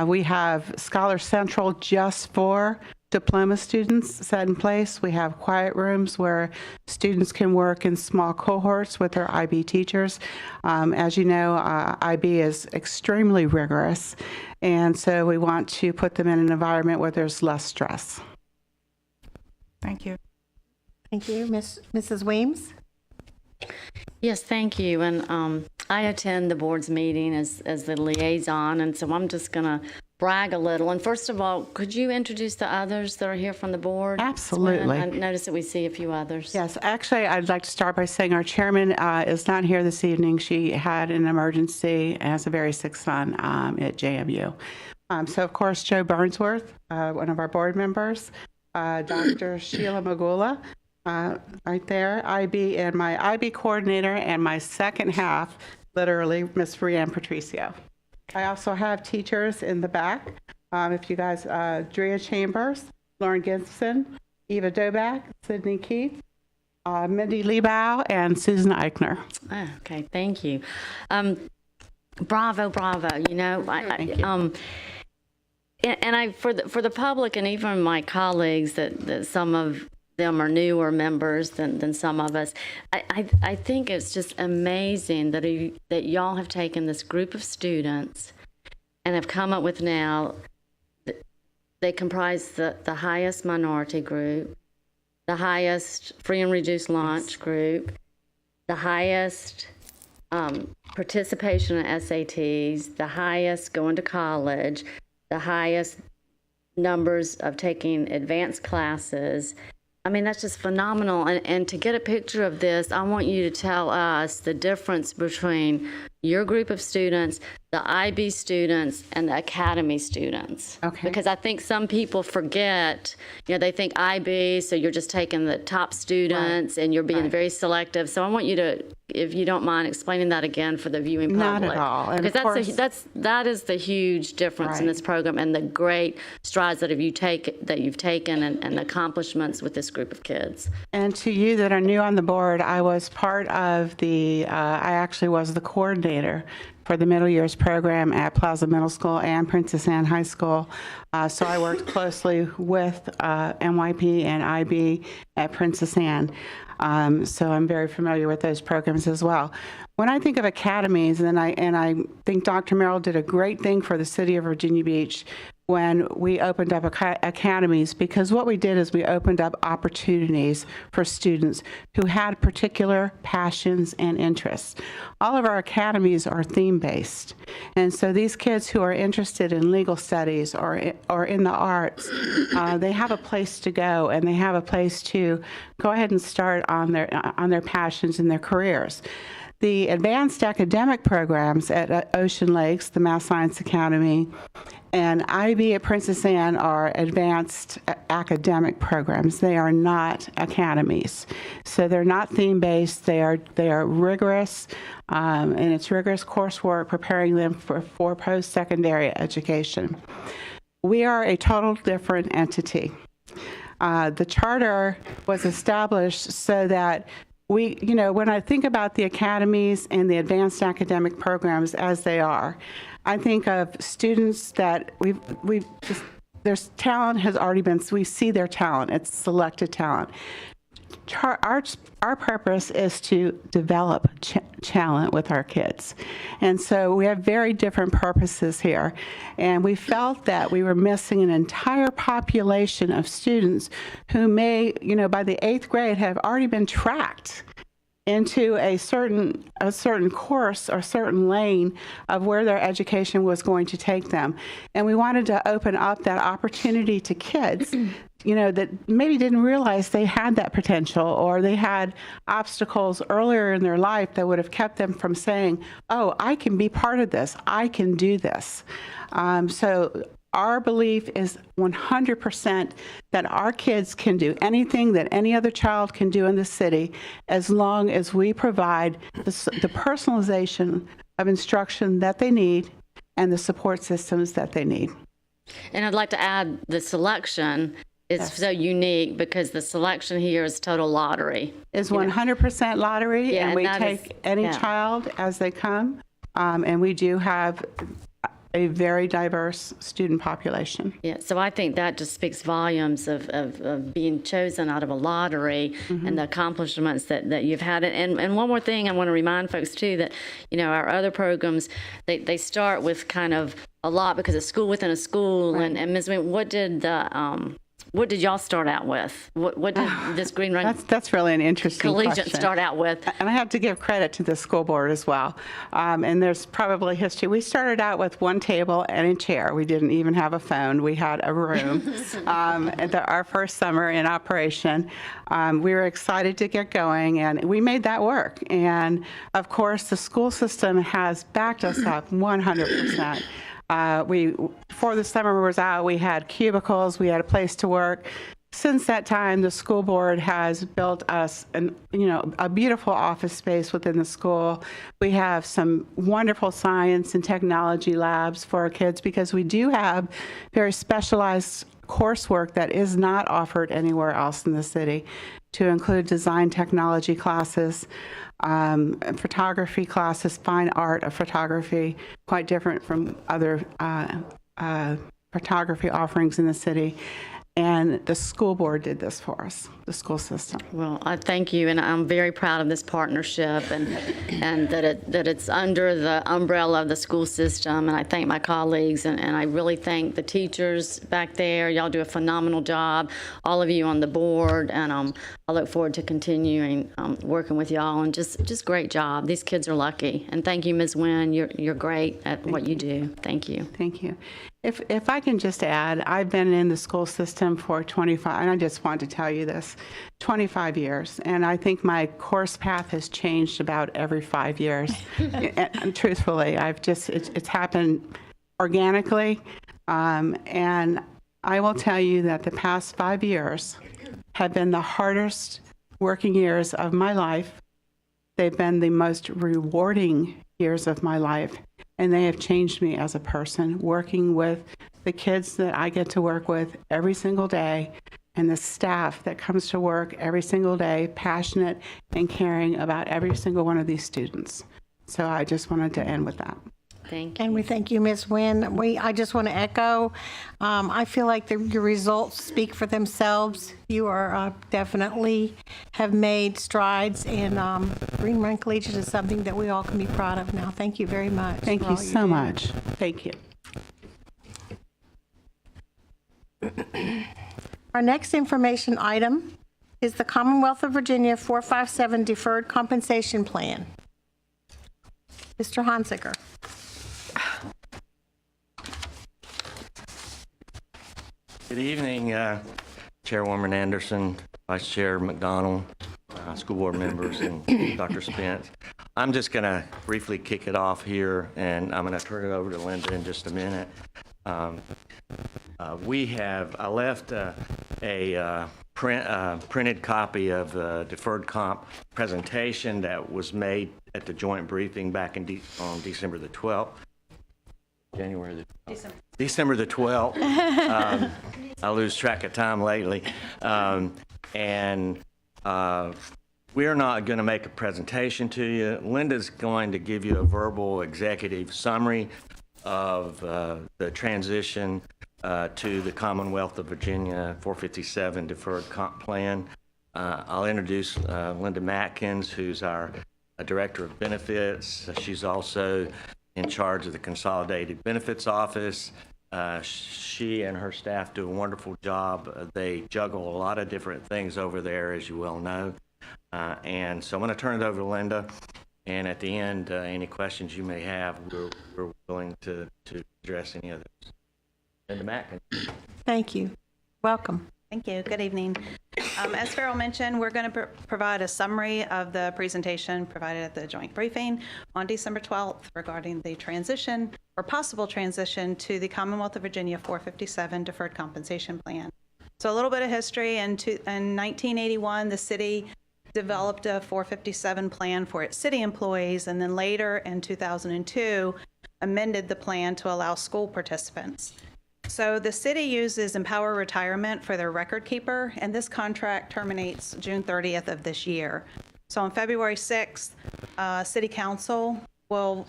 We have Scholar Central just for diploma students set in place. We have quiet rooms where students can work in small cohorts with their IB teachers. As you know, IB is extremely rigorous, and so we want to put them in an environment where there's less stress. Thank you. Thank you. Mrs. Weems? Yes, thank you. And I attend the board's meeting as the liaison, and so I'm just going to brag a little. And first of all, could you introduce the others that are here from the board? Absolutely. I noticed that we see a few others. Yes, actually, I'd like to start by saying our chairman is not here this evening. She had an emergency and has a very sick son at JMU. So, of course, Joe Burnsworth, one of our board members, Dr. Sheila Magula, right there, IB, and my IB coordinator, and my second half, literally, Miss Brianne Patricio. I also have teachers in the back. If you guys, Drea Chambers, Lauren Gibson, Eva Doback, Sydney Keith, Mindy Liebau, and Susan Eichner. Oh, okay, thank you. Bravo, bravo. You know, and I for the public and even my colleagues that some of them are newer members than some of us. I think it's just amazing that y'all have taken this group of students and have come up with now, they comprise the highest minority group, the highest free and reduced lunch group, the highest participation in SATs, the highest going to college, the highest numbers of taking advanced classes. I mean, that's just phenomenal. And to get a picture of this, I want you to tell us the difference between your group of students, the IB students, and the Academy students. Okay. Because I think some people forget, you know, they think IB, so you're just taking the top students and you're being very selective. So I want you to, if you don't mind, explaining that again for the viewing public. Not at all. And because that is the huge difference in this program and the great strides that you've taken and the accomplishments with this group of kids. And to you that are new on the board, I was part of I actually was the coordinator for the middle years program at Plaza Middle School and Princess Anne High School. So I worked closely with MYP and IB at Princess Anne. So I'm very familiar with those programs as well. When I think of academies, and I think Dr. Merrill did a great thing for the city of Virginia Beach when we opened up academies, because what we did is we opened up opportunities for students who had particular passions and interests. All of our academies are theme-based, and so these kids who are interested in legal studies or in the arts, they have a place to go, and they have a place to go ahead and start on their passions and their careers. The advanced academic programs at Ocean Lakes, the Math Science Academy, and IB at Princess Anne are advanced academic programs. They are not academies. So they're not theme-based. They are rigorous, and it's rigorous coursework preparing them for post-secondary education. We are a total different entity. The charter was established so that when I think about the academies and the advanced academic programs as they are, I think of students that their talent has already been, we see their talent, it's selected talent. Our purpose is to develop talent with our kids. And so we have very different purposes here. And we felt that we were missing an entire population of students who may, by the 8th grade have already been tracked into a certain course or certain lane of where their education was going to take them. And we wanted to open up that opportunity to kids, that maybe didn't realize they had that potential, or they had obstacles earlier in their life that would have kept them from saying, oh, I can be part of this, I can do this. So our belief is 100% that our kids can do anything that any other child can do in the city, as long as we provide the personalization of instruction that they need and the support systems that they need. And I'd like to add the selection is so unique because the selection here is total lottery. It's 100% lottery, and we take any child as they come. And we do have a very diverse student population. Yeah, so I think that just speaks volumes of being chosen out of a lottery and the accomplishments that you've had. And one more thing, I want to remind folks too that, our other programs, they start with kind of a lot because it's school within a school. Right. And Ms. Wynn, what did y'all start out with? What did this Green Run That's really an interesting Collegiate question. start out with? And I have to give credit to the school board as well. And there's probably history. We started out with one table and a chair. We didn't even have a phone. We had a room. Our first summer in operation, we were excited to get going, and we made that work. And of course, the school system has backed us up 100%. Before the summer was out, we had cubicles, we had a place to work. Since that time, the school board has built us a beautiful office space within the school. We have some wonderful science and technology labs for our kids because we do have very specialized coursework that is not offered anywhere else in the city, to include design technology classes, photography classes, fine art of photography, quite different from other photography offerings in the city. And the school board did this for us, the school system. Well, I thank you, and I'm very proud of this partnership and that it's under the umbrella of the school system. And I thank my colleagues, and I really thank the teachers back there. Y'all do a phenomenal job, all of you on the board, and I look forward to continuing working with y'all. And just great job. These kids are lucky. And thank you, Ms. Wynn. You're great at what you do. Thank you. Thank you. If I can just add, I've been in the school system for 25, and I just want to tell you this, 25 years. And I think my course path has changed about every 5 years. And truthfully, it's happened organically. And I will tell you that the past 5 years have been the hardest working years of my life. They've been the most rewarding years of my life. And they have changed me as a person, working with the kids that I get to work with every single day, and the staff that comes to work every single day, passionate and caring about every single one of these students. So I just wanted to end with that. Thank you. And we thank you, Ms. Wynn. I just want to echo, I feel like your results speak for themselves. You are definitely have made strides, and Green Run Collegiate is something that we all can be proud of now. Thank you very much. Thank you so much. Thank you. Our next information item is the Commonwealth of Virginia 457 Deferred Compensation Plan. Mr. Honsiger. Good evening, Chairwoman Anderson, Vice Chair McDonald, school board members, and Dr. Spence. I'm just going to briefly kick it off here, and I'm going to turn it over to Linda in just a minute. I left a printed copy of the deferred comp presentation that was made at the joint briefing back on December the 12th. December the 12th. I lose track of time lately. We're not going to make a presentation to you. Linda's going to give you a verbal executive summary of the transition to the Commonwealth of Virginia 457 Deferred Comp Plan. I'll introduce Linda Matkins, who's our Director of Benefits. She's also in charge of the Consolidated Benefits Office. She and her staff do a wonderful job. They juggle a lot of different things over there, as you well know. And so I'm going to turn it over to Linda. And at the end, any questions you may have, we're willing to address any of those. Linda Matkins. Thank you. Welcome. Thank you. Good evening. As Farrell mentioned, we're going to provide a summary of the presentation provided at the joint briefing on December 12th regarding the transition or possible transition to the Commonwealth of Virginia 457 Deferred Compensation Plan. So a little bit of history. In 1981, the city developed a 457 plan for its city employees, and then later in 2002 amended the plan to allow school participants. So the city uses Empower Retirement for their record keeper, and this contract terminates June 30th of this year. So on February 6th, City Council will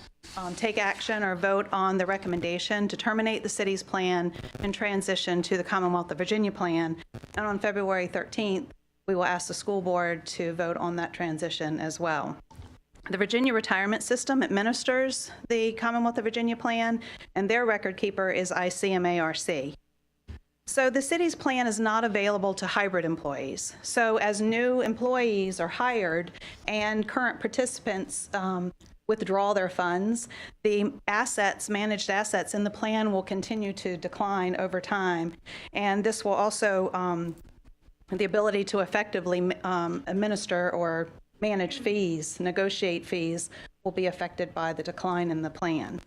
take action or vote on the recommendation to terminate the city's plan and transition to the Commonwealth of Virginia plan. And on February 13th, we will ask the school board to vote on that transition as well. The Virginia Retirement System administers the Commonwealth of Virginia plan, and their record keeper is ICMARC. So the city's plan is not available to hybrid employees. So as new employees are hired and current participants withdraw their funds, the assets, managed assets in the plan will continue to decline over time. And this will also, the ability to effectively administer or manage fees, negotiate fees, will be affected by the decline in the plan.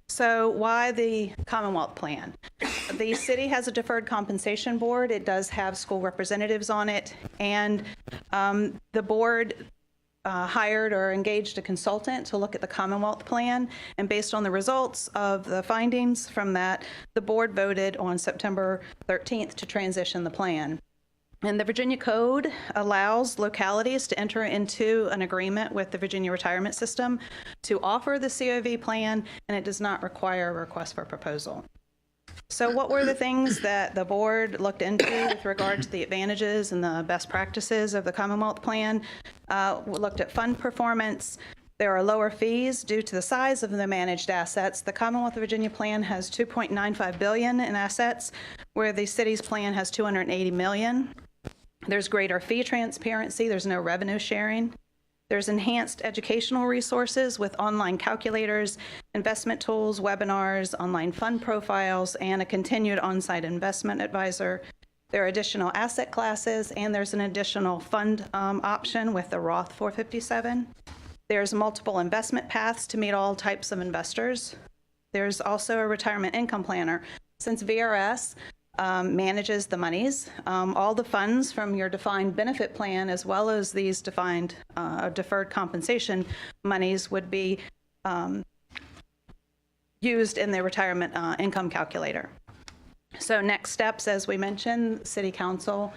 So why the Commonwealth plan? The city has a deferred compensation board. It does have school representatives on it, and the board hired or engaged a consultant to look at the Commonwealth plan, and based on the results of the findings from that, the board voted on September 13th to transition the plan. And the Virginia Code allows localities to enter into an agreement with the Virginia Retirement System to offer the COV plan, and it does not require a request for proposal. So what were the things that the board looked into with regard to the advantages and the best practices of the Commonwealth plan? We looked at fund performance. There are lower fees due to the size of the managed assets. The Commonwealth of Virginia plan has $2.95 billion in assets, where the city's plan has $280 million. There's greater fee transparency. There's no revenue sharing. There's enhanced educational resources with online calculators, investment tools, webinars, online fund profiles, and a continued on-site investment advisor. There are additional asset classes, and there's an additional fund option with the Roth 457. There's multiple investment paths to meet all types of investors. There's also a retirement income planner. Since VRS manages the monies, all the funds from your defined benefit plan, as well as these defined deferred compensation monies, would be used in the retirement income calculator. So next steps, as we mentioned, City Council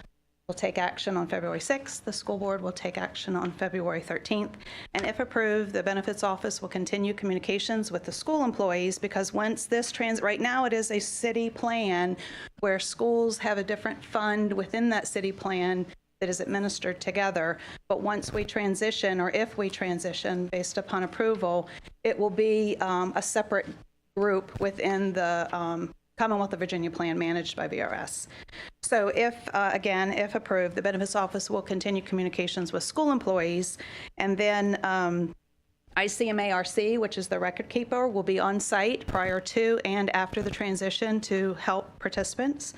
will take action on February 6th. The school board will take action on February 13th. And if approved, the benefits office will continue communications with the school employees, because once this right now it is a city plan where schools have a different fund within that city plan that is administered together. But once we transition, or if we transition based upon approval, it will be a separate group within the Commonwealth of Virginia plan managed by VRS. So if, again, if approved, the benefits office will continue communications with school employees, and then ICMARC, which is the record keeper, will be on site prior to and after the transition to help participants.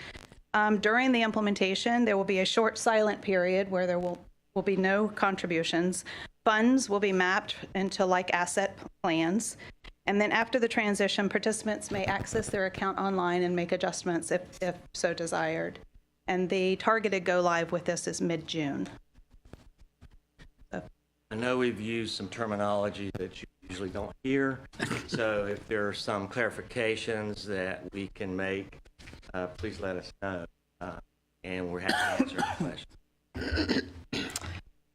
During the implementation, there will be a short silent period where there will be no contributions. Funds will be mapped into like asset plans. And then after the transition, participants may access their account online and make adjustments if so desired. And the targeted go live with this is mid-June. I know we've used some terminology that you usually don't hear. So if there are some clarifications that we can make, please let us know. And we're happy to answer any questions.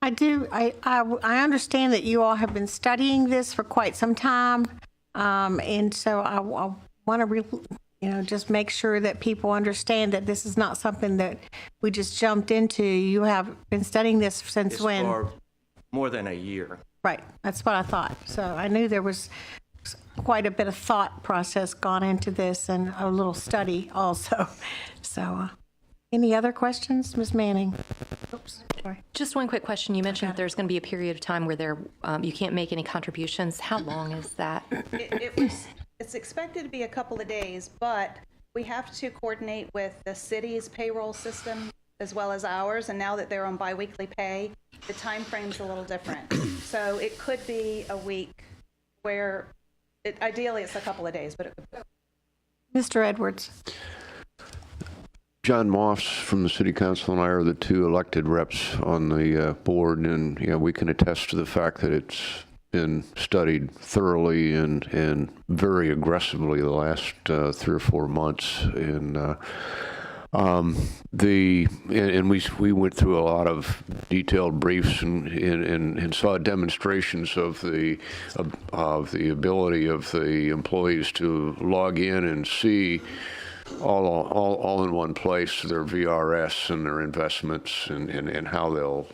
I understand that you all have been studying this for quite some time. And so I want to, just make sure that people understand that this is not something that we just jumped into. You have been studying this since It's when? for more than a year. Right. That's what I thought. So I knew there was quite a bit of thought process gone into this, and a little study also. So any other questions, Ms. Manning? Oops, sorry. Just one quick question. You mentioned that there's going to be a period of time where you can't make any contributions. How long is that? It's expected to be a couple of days, but we have to coordinate with the city's payroll system as well as ours, and now that they're on biweekly pay, the time frame's a little different. So it could be a week where, ideally it's a couple of days, but it could be. Mr. Edwards. John Moss from the City Council and I are the two elected reps on the board, and we can attest to the fact that it's been studied thoroughly and very aggressively the last 3 or 4 months. And And we went through a lot of detailed briefs and saw demonstrations of the ability of the employees to log in and see all in one place their VRS and their investments and how they'll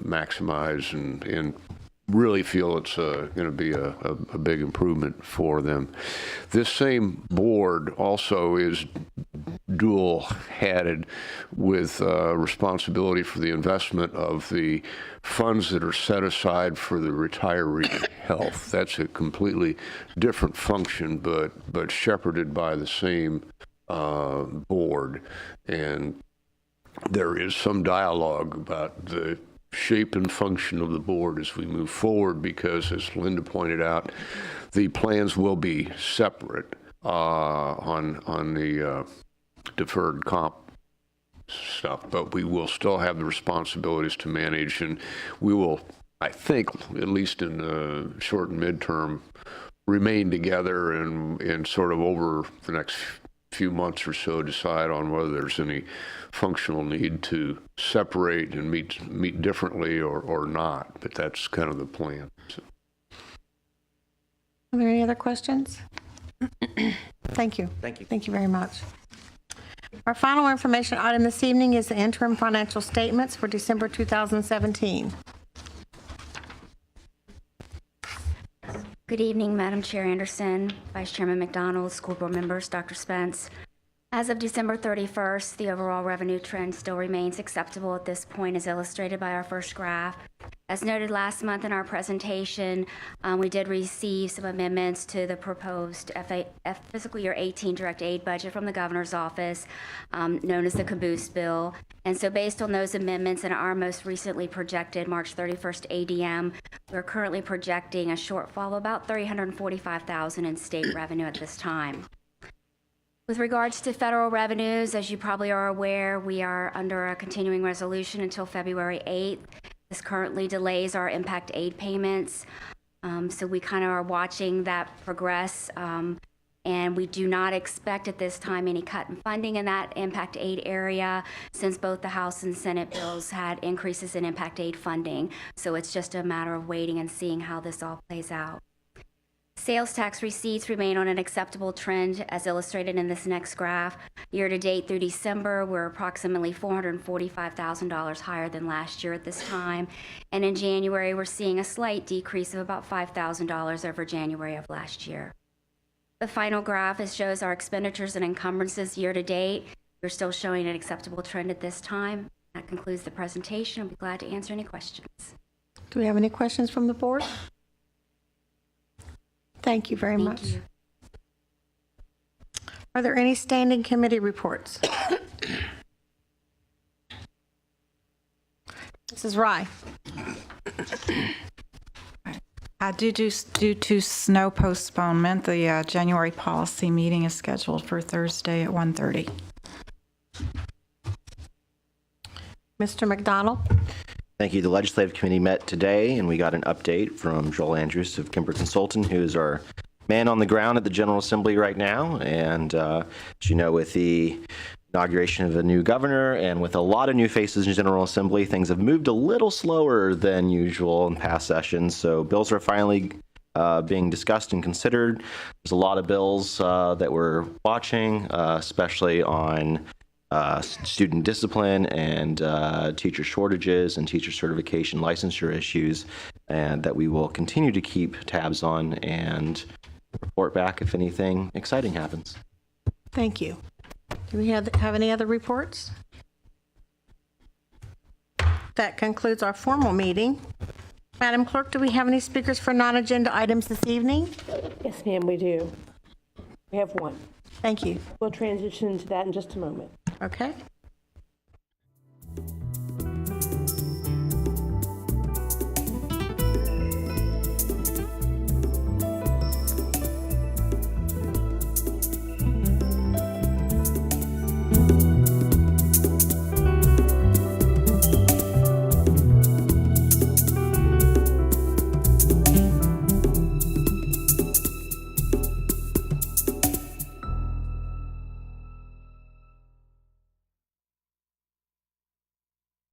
maximize and really feel it's going to be a big improvement for them. This same board also is dual-headed with responsibility for the investment of the funds that are set aside for the retiree health. That's a completely different function, but shepherded by the same board. And there is some dialogue about the shape and function of the board as we move forward, because as Linda pointed out, the plans will be separate on the deferred comp stuff, but we will still have the responsibilities to manage, and we will, I think, at least in the short and midterm, remain together and sort of over the next few months or so decide on whether there's any functional need to separate and meet differently or not, but that's kind of the plan. So. Are there any other questions? Thank you. Thank you. Thank you very much. Our final information item this evening is the interim financial statements for December 2017. Good evening, Madam Chair Anderson, Vice Chairman McDonald, school board members, Dr. Spence. As of December 31st, the overall revenue trend still remains acceptable at this point, as illustrated by our first graph. As noted last month in our presentation, we did receive some amendments to the proposed fiscal year 18 direct aid budget from the governor's office, known as the Caboose bill. And so based on those amendments and our most recently projected March 31st ADM, we're currently projecting a shortfall of about $345,000 in state revenue at this time. With regards to federal revenues, as you probably are aware, we are under a continuing resolution until February 8th. This currently delays our impact aid payments. So we kind of are watching that progress. And we do not expect at this time any cut in funding in that impact aid area, since both the House and Senate bills had increases in impact aid funding. So it's just a matter of waiting and seeing how this all plays out. Sales tax receipts remain on an acceptable trend, as illustrated in this next graph. Year to date through December, we're approximately $445,000 higher than last year at this time. And in January, we're seeing a slight decrease of about $5,000 over January of last year. The final graph shows our expenditures and encumbrances year to date. We're still showing an acceptable trend at this time. That concludes the presentation. I'll be glad to answer any questions. Do we have any questions from the board? Thank you very much. Thank you. Are there any standing committee reports? Mrs. Rye. Due to snow postponement, the January policy meeting is scheduled for Thursday at 1:30. Mr. McDonald. Thank you. The Legislative Committee met today, and we got an update from Joel Andrews of Kimber Consultant, who is our man on the ground at the General Assembly right now. And as you know, with the inauguration of a new governor and with a lot of new faces in General Assembly, things have moved a little slower than usual in past sessions. So bills are finally being discussed and considered. There's a lot of bills that we're watching, especially on student discipline and teacher shortages and teacher certification licensure issues, and that we will continue to keep tabs on and report back if anything exciting happens. Thank you. Do we have any other reports? That concludes our formal meeting. Madam Clerk, do we have any speakers for non-agenda items this evening? Yes, ma'am, we do. We have one. Thank you. We'll transition to that in just a moment. Okay.